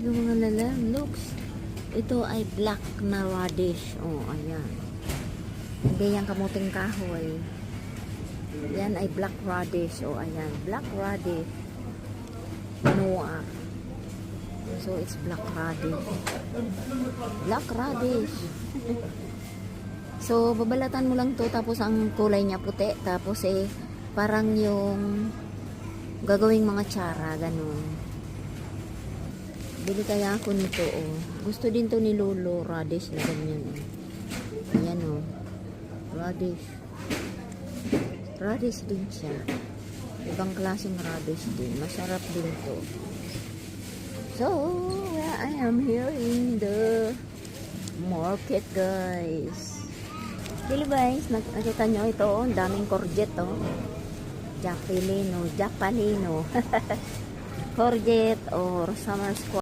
Yung mga lalam, looks. Ito ay black na radish. Oh, ayan. Hindi yan kamuting kahoy. Yan ay black radish. Oh, ayan. Black radish. Noah. So, it's black radish. Black radish. So, babalatan mo lang to. Tapos, ang kulay niya puti. Tapos, parang yung gagawing mga tsara. Ganun. Bili kaya ako nito, oh. Gusto din to ni Lolo, radish na ganyan, oh. Ayan, oh. Radish. Radish din siya. Ibang klaseng radish din. Masarap din to. So, I am here in the market, guys. Dili guys, nakita nyo ito, oh. Ang daming courgette, oh. Japalino. Courgette or summer squash.